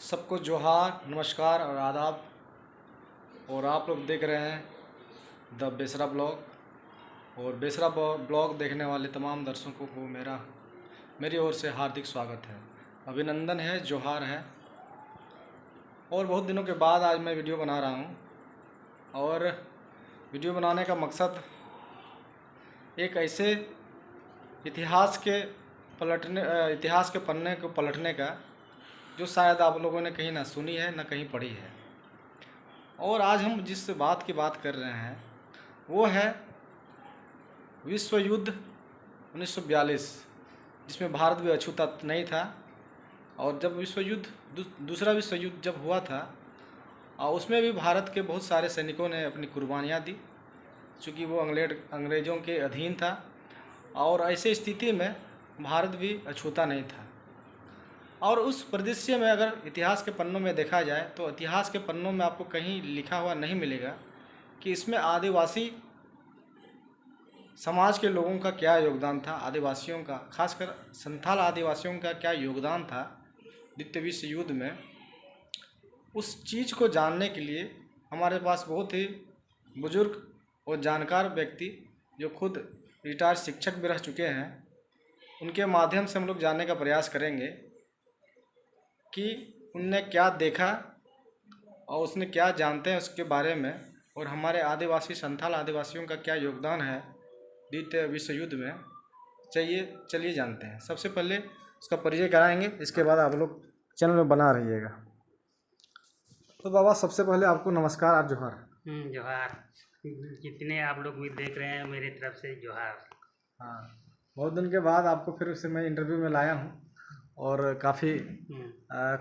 सबको जोहार, नमस्कार और आदाब। और आप लोग देख रहे हैं द बेसरा ब्लॉग। और बेसरा ब्लॉग देखने वाले तमाम दर्शकों को मेरी ओर से हार्दिक स्वागत है, अभिनंदन है, जोहार है। और बहुत दिनों के बाद आज मैं वीडियो बना रहा हूँ। और वीडियो बनाने का मकसद एक ऐसे इतिहास के पन्ने को पलटने का जो शायद आप लोगों ने कहीं ना सुनी है ना कहीं पढ़ी है। और आज हम जिस बात की बात कर रहे हैं वो है विश्व युद्ध 1942, जिसमें भारत भी अछूता नहीं था। और जब दूसरा विश्व युद्ध जब हुआ था और उसमें भी भारत के बहुत सारे सैनिकों ने अपनी कुर्बानियाँ दी, चूँकि वो अंग्रेज़ों के अधीन था। और ऐसे स्थिति में भारत भी अछूता नहीं था। और उस परिदृश्य में अगर इतिहास के पन्नों में देखा जाए तो इतिहास के पन्नों में आपको कहीं लिखा हुआ नहीं मिलेगा कि इसमें आदिवासी समाज के लोगों का क्या योगदान था, आदिवासियों का, खासकर संथाल आदिवासियों का क्या योगदान था द्वितीय विश्व युद्ध में। उस चीज़ को जानने के लिए हमारे पास बहुत ही बुजुर्ग और जानकार व्यक्ति जो खुद रिटायर्ड शिक्षक भी रह चुके हैं, उनके माध्यम से हम लोग जानने का प्रयास करेंगे कि उनने क्या देखा और उसने क्या जानते हैं उसके बारे में, और हमारे आदिवासी संथाल आदिवासियों का क्या योगदान है द्वितीय विश्व युद्ध में। चलिए जानते हैं। सबसे पहले उसका परिचय कराएंगे, इसके बाद आप लोग चैनल में बना रहिएगा। तो बाबा, सबसे पहले आपको नमस्कार और जोहार। जोहार। जितने आप लोग भी देख रहे हैं मेरी तरफ से जोहार। हाँ, बहुत दिन के बाद आपको फिर से मैं इंटरव्यू में लाया हूँ और काफ़ी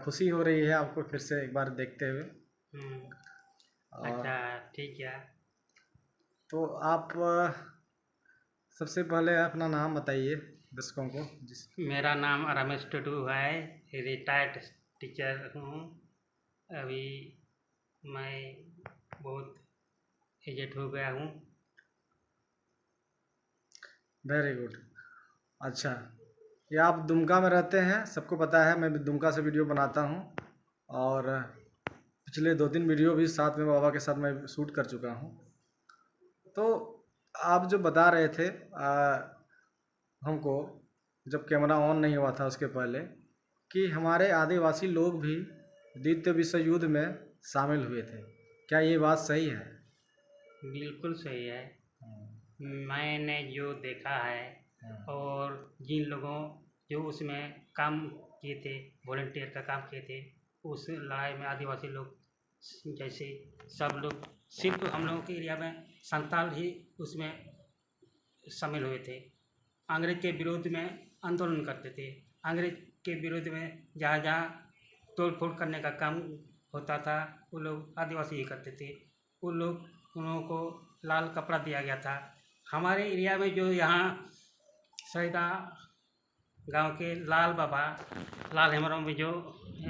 खुशी हो रही है आपको फिर से एक बार देखते हुए। अच्छा, ठीक है। तो आप सबसे पहले अपना नाम बताइए दर्शकों को। मेरा नाम रमेश टुडू है, रिटायर्ड टीचर हूँ। अभी मैं बहुत एजेड हो गया हूँ। Very good. अच्छा, ये आप दुमका में रहते हैं, सबको पता है। मैं भी दुमका से वीडियो बनाता हूँ और पिछले 2-3 वीडियो भी साथ में बाबा के साथ मैं शूट कर चुका हूँ। तो आप जो बता रहे थे हमको, जब कैमरा ऑन नहीं हुआ था उसके पहले, कि हमारे आदिवासी लोग भी द्वितीय विश्व युद्ध में शामिल हुए थे, क्या ये बात सही है? बिल्कुल सही है। मैंने जो देखा है और जिन लोगों जो उसमें काम किए थे, वॉलंटियर का काम किए थे, उस लड़ाई में आदिवासी लोग जैसे सब लोग, सिर्फ हम लोगों के एरिया में संताल ही उसमें शामिल हुए थे। अंग्रेज के विरोध में आंदोलन करते थे। अंग्रेज के विरोध में जहाँ जहाँ तोड़ फोड़ करने का काम होता था वो लोग आदिवासी ही करते थे। उन लोगों को लाल कपड़ा दिया गया था। हमारे एरिया में जो यहाँ सैदा गांव के लाल हेमरम में जो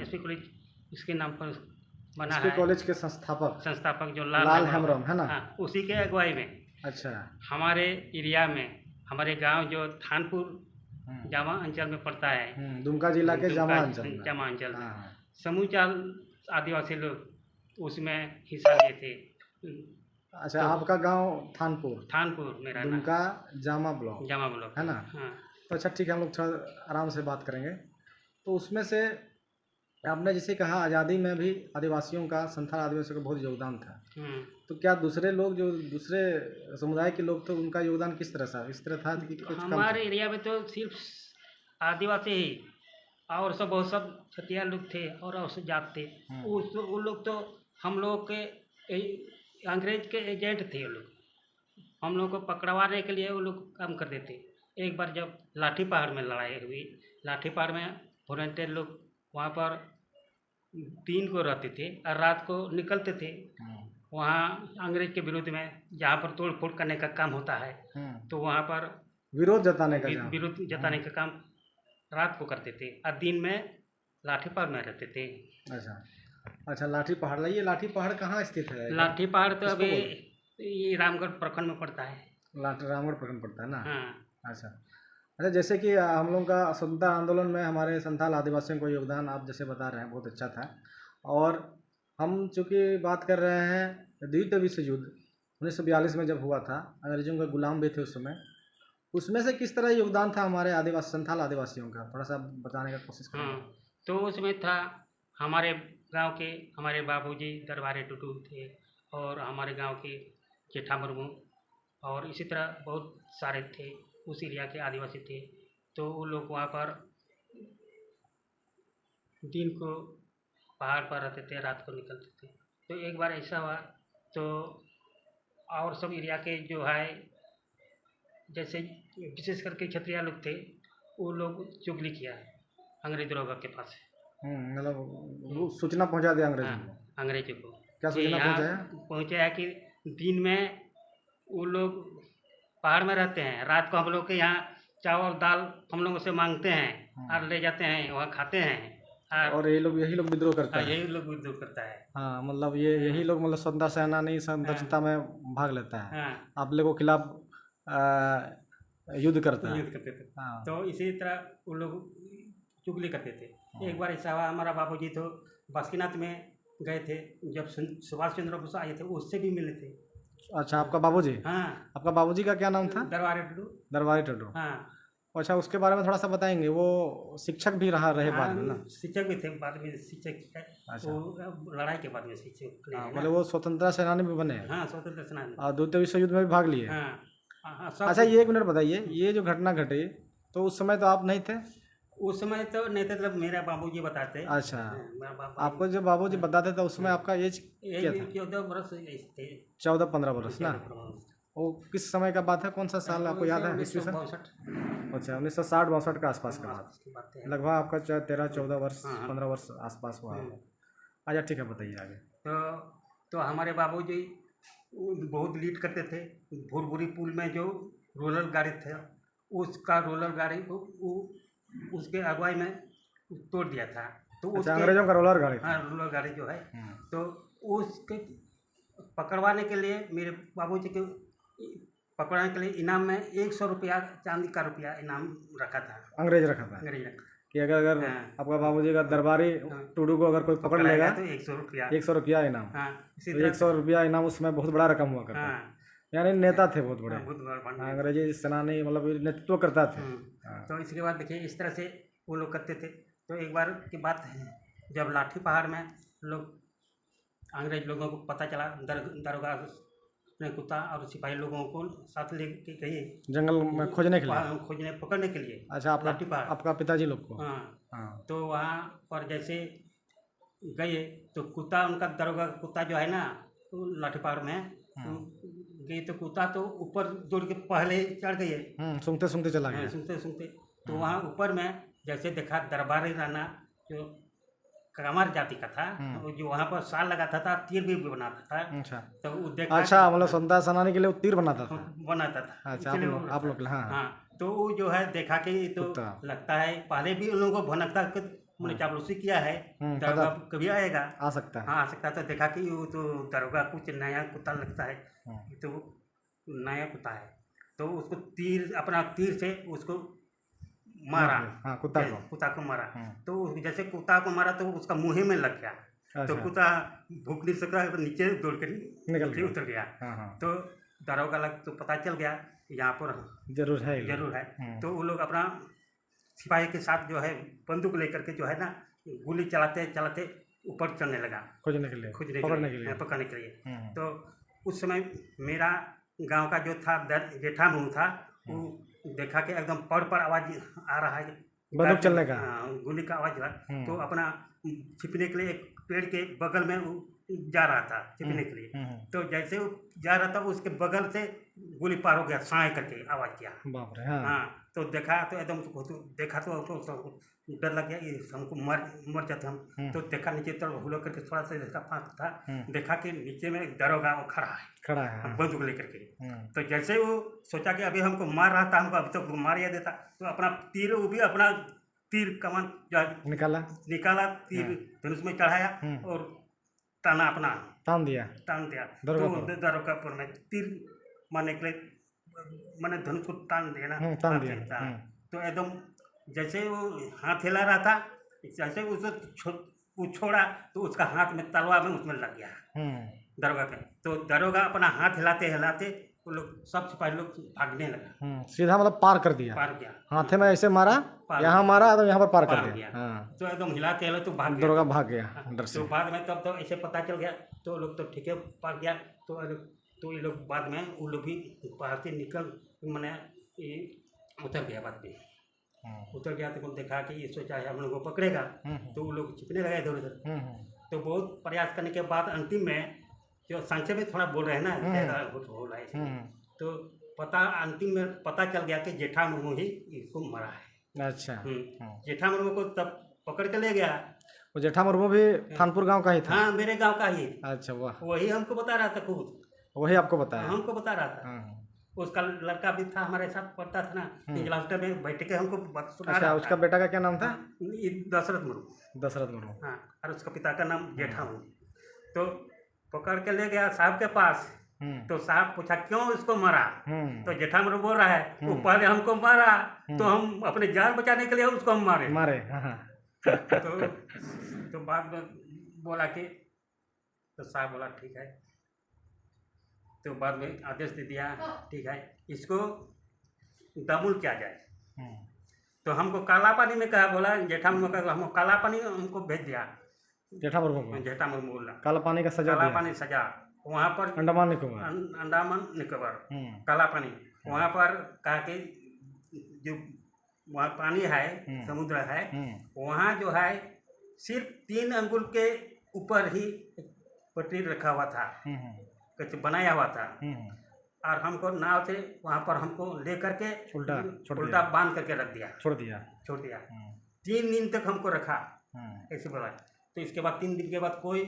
एसपी कॉलेज उसके नाम पर बना है, कॉलेज के संस्थापक जो लाल हेमरम है ना? हाँ, उसी के अगुवाई में। अच्छा। हमारे एरिया में, हमारे गांव जो थानपुर जामा अंचल में पड़ता है, दुमका जिला के जामा अंचल में समूचा आदिवासी लोग उसमें हिस्सा लिए थे। अच्छा, तो आपका गांव थानपुर मेरा दुमका जामा ब्लॉक है ना? हाँ। तो अच्छा, ठीक है, हम लोग थोड़ा आराम से बात करेंगे। तो उसमें से आपने जैसे कहा आज़ादी में भी आदिवासियों का, संथाल आदिवासियों का बहुत योगदान था। तो क्या दूसरे लोग, जो दूसरे समुदाय के लोग थे, उनका योगदान किस तरह था कि कुछ हमारे एरिया में तो सिर्फ आदिवासी ही, और सब छतिया लोग थे और सब जात थे। वो लोग तो हम लोग के अंग्रेज के एजेंट थे। वो लोग हम लोग को पकड़वाने के लिए वो लोग काम करते थे। एक बार जब लाठी पहाड़ में लड़ाई हुई, लाठी पहाड़ में वॉलंटियर लोग वहाँ पर दिन को रहते थे और रात को निकलते थे वहाँ अंग्रेज के विरोध में, जहाँ पर तोड़ फोड़ करने का काम होता है। तो वहाँ पर विरोध जताने का काम रात को करते थे और दिन में लाठी पहाड़ में रहते थे। अच्छा, लाठी पहाड़, ये लाठी पहाड़ कहाँ स्थित है? लाठी पहाड़ तो अभी ये रामगढ़ प्रखंड में पड़ता है। रामगढ़ प्रखंड पड़ता है ना? हाँ। अच्छा, अच्छा, जैसे कि हम लोग का स्वतंत्रता आंदोलन में हमारे संथाल आदिवासियों को योगदान आप जैसे बता रहे हैं बहुत अच्छा था। और हम चूँकि बात कर रहे हैं द्वितीय विश्व युद्ध 1942 में जब हुआ था, अंग्रेजों के गुलाम भी थे उस समय, उसमें से किस तरह योगदान था हमारे आदिवासी संथाल आदिवासियों का, थोड़ा सा बताने का कोशिश करें। हाँ, तो उसमें था हमारे गांव के हमारे बाबूजी दरबारे टुटू थे, और हमारे गांव के जेठा मुर्मू, और इसी तरह बहुत सारे थे उस एरिया के आदिवासी थे। तो वो लोग वहाँ पर दिन को पहाड़ पर रहते थे, रात को निकलते थे। तो एक बार ऐसा हुआ, तो और सब एरिया के जो है जैसे विशेष करके क्षत्रिय लोग थे, वो लोग चुगली किया अंग्रेज दरोगा के पास। मतलब वो सूचना पहुंचा दिया अंग्रेजों हाँ, को। अंग्रेजों को क्या कि सूचना यहाँ पहुंचाया? पहुँचाया कि दिन में वो लोग पहाड़ में रहते हैं, रात को हम लोग के यहाँ चावल दाल हम लोगों से मांगते हैं और ले जाते हैं, वहाँ खाते हैं। और यही लोग विद्रोह करता है। यही लोग विद्रोह करता है। हाँ, मतलब यही लोग मतलब स्वतंत्रता सेनानी स्वतंत्रता में भाग लेता है, हाँ, आप लोगों के खिलाफ युद्ध करता है। युद्ध करते थे। हाँ। तो इसी तरह वो लोग चुगली करते थे। एक बार ऐसा हुआ, हमारा बाबूजी तो बासुकीनाथ में गए थे, जब सुभाष चंद्र बोस आए थे उससे भी मिले थे। अच्छा, आपका बाबूजी? हाँ, आपका बाबूजी का क्या नाम था? दरबारे टुडू। दरबारी टुडू। हाँ, अच्छा, उसके बारे में थोड़ा सा बताएंगे। वो शिक्षक भी रहे बाद में ना? शिक्षक भी थे, बाद में शिक्षक है। अच्छा। वो लड़ाई के बाद में शिक्षक रहे हाँ, हैं ना। मतलब वो स्वतंत्रता सेनानी भी बने हैं। हाँ, स्वतंत्र सेनानी। और द्वितीय विश्व युद्ध में भी भाग लिए। हाँ, हाँ, सब अच्छा, ये एक मिनट बताइए, ये जो घटना घटी तो उस समय तो आप नहीं थे? उस समय तो नहीं थे, मतलब मेरा बाबूजी बताते। अच्छा, मेरा बाबू आपको जब बाबूजी बताते थे उस समय आपका एज क्या था? 14 बरस ऐसे थे। 14-15 वर्ष ना? 14 बरस। वो किस समय का बात है, कौन सा साल आपको याद है? 1962 अच्छा, 1960-62 का आसपास का बात। की बात है। लगभग आपका 13-14 वर्ष, हाँ। 15 वर्ष आसपास हुआ होगा। अच्छा, ठीक है, बताइए आगे। तो हमारे बाबूजी बहुत लीड करते थे। भुरभुरी पुल में जो रोलर गाड़ी था, उसका रोलर गाड़ी उसके अगुवाई में तोड़ दिया था। तो अच्छा, उसके अंग्रेजों का रोलर गाड़ी था। हाँ, रोलर गाड़ी जो है, तो उसके पकड़वाने के लिए मेरे बाबूजी के पकड़वाने के लिए इनाम में 100 रुपया चांदी का रुपया इनाम रखा था। अंग्रेज रखा था अंग्रेज रखा कि अगर हाँ। आपका बाबूजी का दरबारी टुडू को अगर कोई पकड़ लेगा तो 100 रुपया। 100 रुपया इनाम। हाँ, इसी तो तरह 100 रुपया इनाम उसमें बहुत बड़ा रकम हुआ करता। हाँ, यानी नेता थे बहुत बड़े। बहुत बड़ा। अंग्रेजी सेनानी मतलब नेतृत्व करता थे। हाँ। तो इसके बाद देखिए इस तरह से वो लोग करते थे। तो एक बार की बात है, जब लाठी पहाड़ में लोग अंग्रेज लोगों को पता चला, दरोगा ने कुत्ता और सिपाही लोगों को साथ लेके गए जंगल में खोजने के लिए। खोजने पकड़ने के लिए। अच्छा, लाठी पहाड़। आपका पिताजी लोग को? हाँ, हाँ। तो वहाँ पर जैसे गए तो कुत्ता, उनका दरोगा का कुत्ता जो है ना, लाठी पहाड़ में गए तो कुत्ता तो ऊपर दौड़ के पहले चढ़ गए। सूंघते सूंघते चला गया। सुनते सुनते तो वहाँ ऊपर में जैसे देखा दरबारी राणा जो कामर जाति का था, वो जो वहाँ पर साल लगाता था, तीर भी बनाता था। अच्छा, तो वो देखा। अच्छा, मतलब स्वतंत्रता सेनानी के लिए वो तीर बनाता था। बनाता था। अच्छा, इसलिए आप लोग हाँ। हाँ, तो वो जो है देखा कि ये तो कुत्ता। लगता है पहले भी उन लोगों को भनकता कि मैंने चापलूसी किया है, दरोगा कभी आएगा, आ सकता है। हाँ आ सकता है। तो देखा कि वो तो दरोगा कुछ नया कुत्ता लगता है, ये तो नया कुत्ता है। तो उसको अपना तीर से उसको मारा। हाँ, कुत्ता को मारा। तो जैसे कुत्ता को मारा तो उसका मुँह में लग गया। तो कुत्ता भूख नहीं सकता, तो नीचे दौड़ कर निकल उतर गया। तो दरोगा लग तो पता चल गया यहाँ पर जरूर है। तो वो लोग अपना सिपाही के साथ जो है बंदूक लेकर के जो है ना, गोली चलाते चलाते ऊपर चढ़ने लगा, खोजने के लिए पकड़ने के लिए। तो उस समय मेरा गांव का जो था जेठा मुँह था, वो देखा कि एकदम पर आवाज आ रहा है बंदूक चलने का, गोली का आवाज रहा। तो अपना छिपने के लिए एक पेड़ के बगल में वो जा रहा था छिपने के लिए। तो जैसे वो जा रहा था उसके बगल से गोली पार हो गया, साए करके आवाज किया। बाप रे। हाँ, तो देखा तो एकदम देखा तो डर लग गया, ये हमको मर जाते हम। तो देखा नीचे तरफ हुलो करके थोड़ा सा देखा फाँक था, देखा कि नीचे में एक दरोगा वो खड़ा है बंदूक लेकर के। तो जैसे वो सोचा कि अभी हमको मार रहा था, हमको अभी तो मार या देता, तो अपना तीर, वो भी अपना तीर कमान निकाला, तीर धनुष में चढ़ाया और तान दिया। तो दरोगा पर में तीर मारने के लिए मैंने धनुष को तान दिया ना, तो एकदम जैसे वो हाथ हिला रहा था, जैसे वो छोड़ा तो उसका हाथ में तलवा में उसमें लग गया दरोगा के। तो दरोगा अपना हाथ हिलाते हिलाते वो लोग सब सिपाही लोग भागने लगा। सीधा मतलब पार कर दिया, पार किया, हाथे में ऐसे मारा, पार यहाँ मारा तो यहाँ पर पार कर पार दिया। गया। हाँ, तो एकदम हिलाते हिलाते तो भाग गया। दरोगा भाग गया डर से। तो बाद में तब तो ऐसे पता चल गया तो लोग तो ठीक है पार गया। तो ये लोग बाद में वो लोग भी बाहर से निकल मैंने ये उतर गया। बाद में उतर गया तो देखा कि ये सोचा है हम लोग को पकड़ेगा, तो वो लोग छिपने लगे इधर उधर। तो बहुत प्रयास करने के बाद अंतिम में जो संक्षेप में थोड़ा बोल रहे हैं ना, ज़्यादा हो रहा है, तो अंतिम में पता चल गया कि जेठा मुर्मू ही इसको मरा है। अच्छा। जेठा मुर्मू को तब पकड़ के ले गया। वो जेठा मुर्मू भी थानपुर गांव का ही था? हाँ, मेरे गांव का ही। अच्छा, वाह। वही हमको बता रहा था, खुद वही आपको बताया? हमको बता रहा था। उसका लड़का भी था हमारे साथ, पढ़ता था ना, क्लास में बैठ के हमको सुना रहा था। उसका बेटा का क्या नाम था? दशरथ मुर्मू। दशरथ मुर्मू। हाँ, और उसका पिता का नाम जेठा मुर्मू। तो पकड़ के ले गया साहब के पास। तो साहब पूछा क्यों इसको मारा? तो जेठा मुर्मू बोल रहा है वो पहले हमको मारा तो हम अपने जान बचाने के लिए उसको हम मारे। तो बाद में बोला कि, तो साहब बोला ठीक है। तो बाद में आदेश दे दिया ठीक है इसको दमुल किया जाए। तो हमको काला पानी में कहा, बोला जेठा मुर्मू का, हमको काला पानी हमको भेज दिया। जेठा मुर्मू बोला काला पानी का सजा, काला पानी सजा वहाँ पर अंडमान निकोबार काला पानी। वहाँ पर कहा कि जो वहाँ पानी है, समुद्र है, वहाँ जो है सिर्फ 3 अंगुल के ऊपर ही पटरी रखा हुआ था, कुछ बनाया हुआ था। और हमको नाव से वहाँ पर हमको ले करके उल्टा बांध करके रख दिया, छोड़ दिया। 3 दिन तक हमको रखा, ऐसे बोला। तो इसके बाद 3 दिन के बाद कोई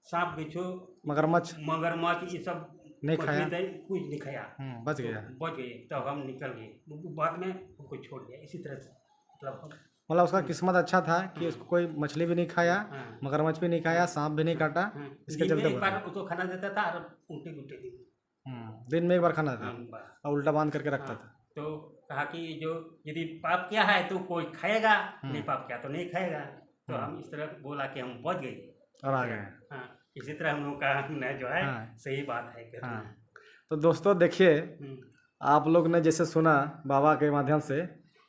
सांप बिच्छू मगरमच्छ ये सब नहीं खाया, कुछ नहीं खाया, बच गए। तो हम निकल गए। बाद में हमको छोड़ दिया इसी तरह से। मतलब उसका किस्मत अच्छा था कि उसको कोई मछली भी नहीं खाया, मगरमच्छ भी नहीं खाया, सांप भी नहीं काटा। इसके चलते एक बार उसको खाना देता था और उल्टे दिन में एक बार खाना था और उल्टा बांध करके रखता था। तो कहा कि जो यदि पाप किया है तो कोई खाएगा, नहीं पाप किया तो नहीं खाएगा। तो हम इस तरह बोला कि हम बच गए और आ गए। हाँ, इसी तरह हम लोग का जो है सही बात है। तो दोस्तों देखिए, आप लोग ने जैसे सुना बाबा के माध्यम से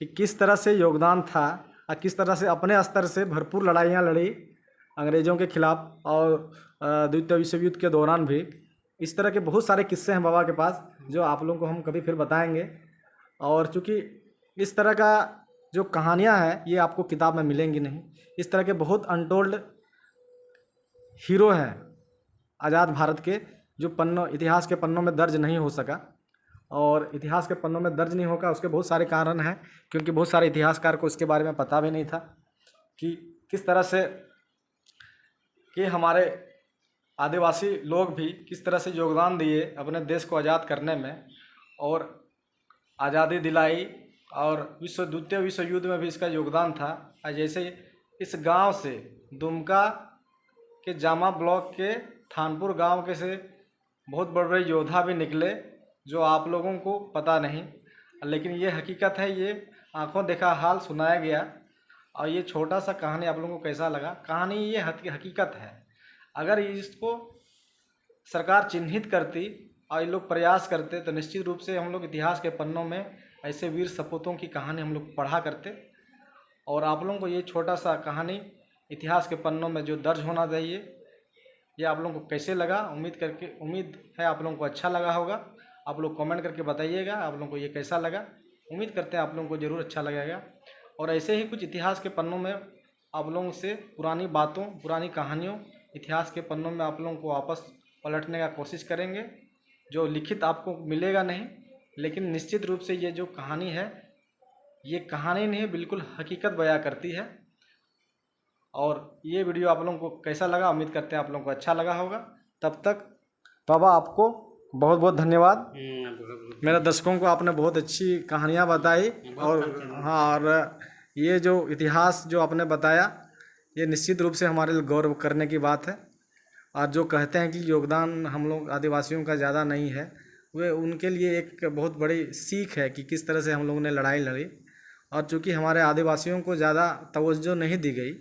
कि किस तरह से योगदान था और किस तरह से अपने स्तर से भरपूर लड़ाइयाँ लड़ी अंग्रेज़ों के खिलाफ। और द्वितीय विश्व युद्ध के दौरान भी इस तरह के बहुत सारे किस्से हैं बाबा के पास, जो आप लोगों को हम कभी फिर बताएंगे। और चूँकि इस तरह का जो कहानियाँ हैं ये आपको किताब में मिलेंगी नहीं। इस तरह के बहुत अनटोल्ड हीरो हैं आज़ाद भारत के, जो इतिहास के पन्नों में दर्ज नहीं हो सका। और इतिहास के पन्नों में दर्ज नहीं होगा उसके बहुत सारे कारण हैं, क्योंकि बहुत सारे इतिहासकार को इसके बारे में पता भी नहीं था कि किस तरह से कि हमारे आदिवासी लोग भी किस तरह से योगदान दिए अपने देश को आज़ाद करने में और आज़ादी दिलाई। और द्वितीय विश्व युद्ध में भी इसका योगदान था। जैसे इस गांव से दुमका के जामा ब्लॉक के थानपुर गांव के से बहुत बड़े बड़े योद्धा भी निकले, जो आप लोगों को पता नहीं, लेकिन ये हकीकत है, ये आंखों देखा हाल सुनाया गया। और ये छोटा सा कहानी आप लोगों को कैसा लगा? कहानी ये हकीकत है। अगर इसको सरकार चिन्हित करती और ये लोग प्रयास करते तो निश्चित रूप से हम लोग इतिहास के पन्नों में ऐसे वीर सपूतों की कहानी हम लोग पढ़ा करते। और आप लोगों को ये छोटा सा कहानी इतिहास के पन्नों में जो दर्ज होना चाहिए, ये आप लोगों को कैसे लगा? उम्मीद है आप लोगों को अच्छा लगा होगा। आप लोग कमेंट करके बताइएगा आप लोगों को ये कैसा लगा। उम्मीद करते हैं आप लोगों को ज़रूर अच्छा लगेगा। और ऐसे ही कुछ इतिहास के पन्नों में आप लोगों से पुरानी बातों, पुरानी कहानियों इतिहास के पन्नों में आप लोगों को वापस पलटने का कोशिश करेंगे। जो लिखित आपको मिलेगा नहीं, लेकिन निश्चित रूप से ये जो कहानी है ये कहानी नहीं, बिल्कुल हकीकत बयां करती है। और ये वीडियो आप लोगों को कैसा लगा? उम्मीद करते हैं आप लोगों को अच्छा लगा होगा। तब तक बाबा आपको बहुत बहुत धन्यवाद। मेरे दर्शकों को आपने बहुत अच्छी कहानियाँ बताई। और हाँ, और ये जो इतिहास जो आपने बताया ये निश्चित रूप से हमारे लिए गौरव करने की बात है। और जो कहते हैं कि योगदान हम लोग आदिवासियों का ज़्यादा नहीं है, वे उनके लिए एक बहुत बड़ी सीख है कि किस तरह से हम लोगों ने लड़ाई लड़ी और चूँकि हमारे आदिवासियों को ज़्यादा तवज्जो नहीं दी गई,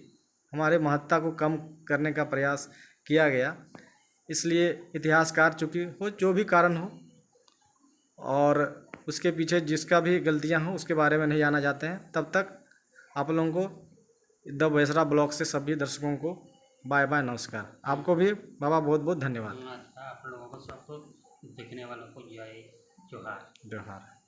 हमारे महत्ता को कम करने का प्रयास किया गया, इसलिए इतिहासकार चूँकि हो जो भी कारण हो और उसके पीछे जिसका भी गलतियां हों उसके बारे में नहीं जाना चाहते हैं, तब तक आप लोगों को द बेसरा ब्लॉग से सभी दर्शकों को बाय बाय, नमस्कार। आपको भी बाबा बहुत बहुत धन्यवाद। अच्छा, आप लोगों को सबको देखने वालों को जय जोहार। जोहार।